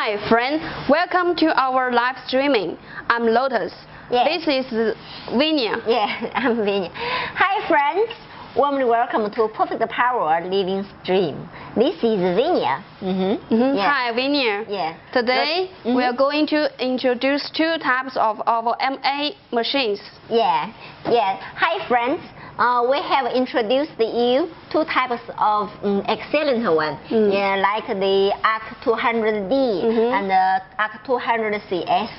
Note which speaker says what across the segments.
Speaker 1: Hi friends, welcome to our live streaming. I'm Lotus.
Speaker 2: Yeah.
Speaker 1: This is Vinia.
Speaker 2: Yeah, I'm Vinia. Hi friends, warmly welcome to Perfect Power Living Stream. This is Vinia. Yeah.
Speaker 1: Hi Vinia.
Speaker 2: Yeah.
Speaker 1: Today we are going to introduce two types of our MA machines.
Speaker 2: Yeah. Hi friends. We have introduced you two types of excellent one, like the ARC 200D and the ARC 200CS.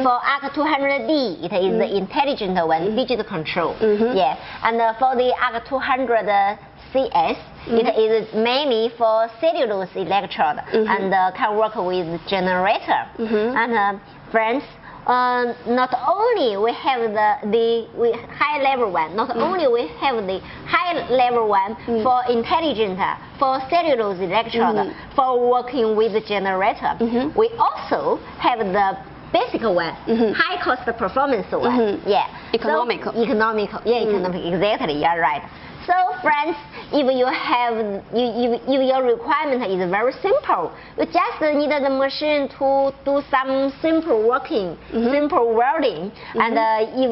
Speaker 2: For ARC 200D, it is the intelligent one, digital control. Yeah, and for the ARC 200CS, it is mainly for cellulose electrode and can work with generator. And friends. Not only we have the high level one, not only we have the high level one for intelligent, for cellulose electrode, for working with the generator. We also have the basic one, high cost performance one. Yeah,
Speaker 1: economical.
Speaker 2: So, economical. Yeah, economical. Exactly. Yeah, right. So friends, if you have if your requirement is very simple, you just need the machine to do some simple working, simple welding, and if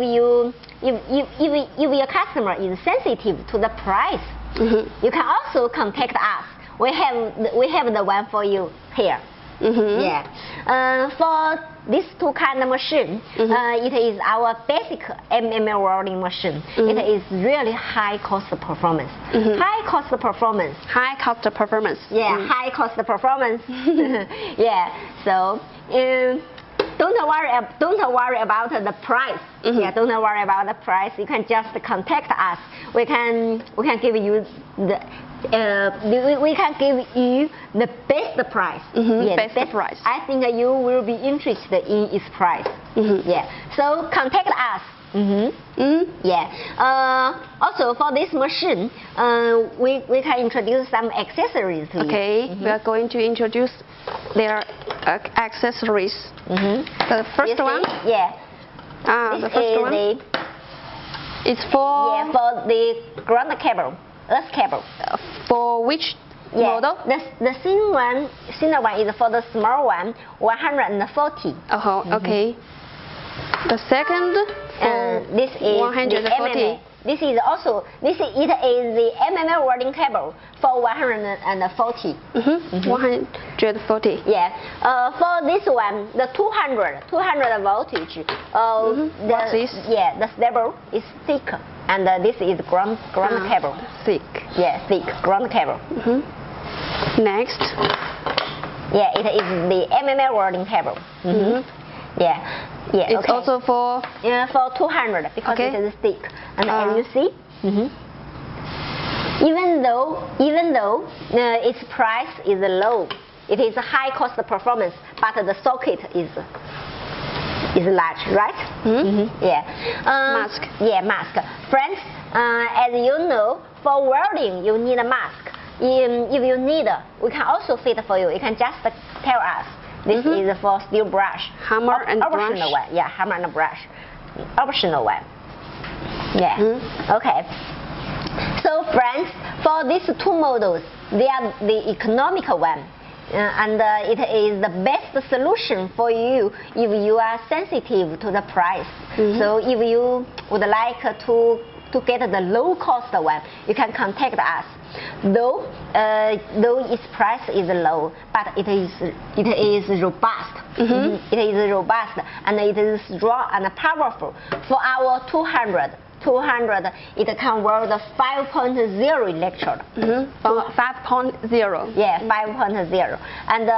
Speaker 2: your customer is sensitive to the price, you can also contact us. We have the one for you here. Yeah. For these two kind of machine, it is our basic MMA welding machine. It is really high cost performance. High cost performance.
Speaker 1: High cost performance.
Speaker 2: Yeah, high cost performance. Yeah. So don't worry about the price. Yeah, don't worry about the price. You can just contact us. We can give you the. We can give you the best price. Yeah,
Speaker 1: best price.
Speaker 2: I think you will be interested in its price. Yeah. So contact us. Yeah. Also for this machine, we can introduce some accessories to you.
Speaker 1: Okay. We are going to introduce their accessories. The first one.
Speaker 2: Yeah.
Speaker 1: The first one. It's for.
Speaker 2: Yeah, for the ground cable. Earth cable.
Speaker 1: For which model?
Speaker 2: The thinner one is for the small one, 140.
Speaker 1: Okay. The second
Speaker 2: this is
Speaker 1: 140.
Speaker 2: This is the MMA welding cable for 140.
Speaker 1: 140.
Speaker 2: Yeah. For this one, the 200 voltage.
Speaker 1: What's this?
Speaker 2: Yeah, the stable is thick, and this is ground cable.
Speaker 1: Thick.
Speaker 2: Yeah, thick ground cable.
Speaker 1: Next.
Speaker 2: Yeah, it is the MMA welding cable. Yeah.
Speaker 1: It's also for.
Speaker 2: Yeah, for 200 because it is thick, and as you see. Even though its price is low, it is a high cost performance, but the socket is large, right? Yeah.
Speaker 1: Mask.
Speaker 2: Yeah, mask. Friends, as you know, for welding you need a mask. If you need, we can also fit for you. You can just tell us. This is for steel brush.
Speaker 1: Hammer and brush.
Speaker 2: Optional one. Yeah, hammer and brush. Optional one. Yeah. Okay. So friends, for these two models, they are the economical one. And it is the best solution for you if you are sensitive to the price. So if you would like to get the low cost one, you can contact us. Though its price is low, but it is robust. It is robust and it is strong and powerful. For our 200, it can weld 5.0 electrode.
Speaker 1: 5.0.
Speaker 2: Yeah, 5.0. And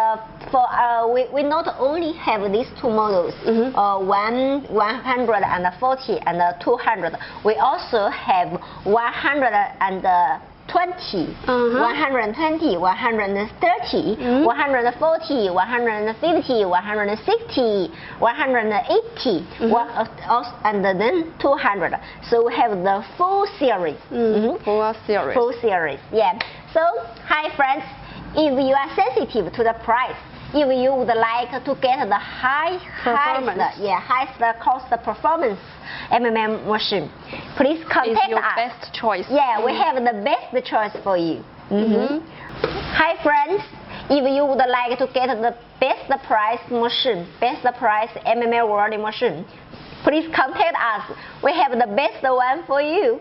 Speaker 2: we not only have these two models, 140 and 200. We also have 120, 120, 130, 140, 150, 160, 180, and then 200. So we have the full series. Full series. Yeah. So hi friends, if you are sensitive to the price, if you would like to get the highest cost performance MMA machine, please contact us.
Speaker 1: It's your best choice.
Speaker 2: Yeah, we have the best choice for you. Hi friends, if you would like to get the best best price machine, best price MMA welding machine. Please contact us. We have the best one for you.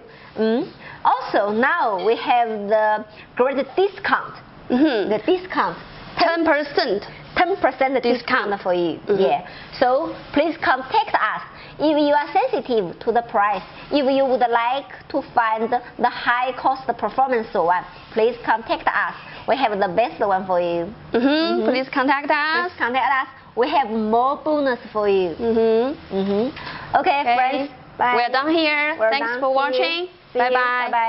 Speaker 2: Also, now we have the great discount. The discount.
Speaker 1: 10%.
Speaker 2: 10% discount for you. Yeah. So please contact us if you are sensitive to the price. If you would like to find the high cost performance one, please contact us. We have the best one for you.
Speaker 1: Please contact us.
Speaker 2: Please contact us. We have more bonus for you. Okay, friends. Bye.
Speaker 1: We're done here.
Speaker 2: We're
Speaker 1: Thanks
Speaker 2: done.
Speaker 1: for watching.
Speaker 2: See you.
Speaker 1: Bye-bye.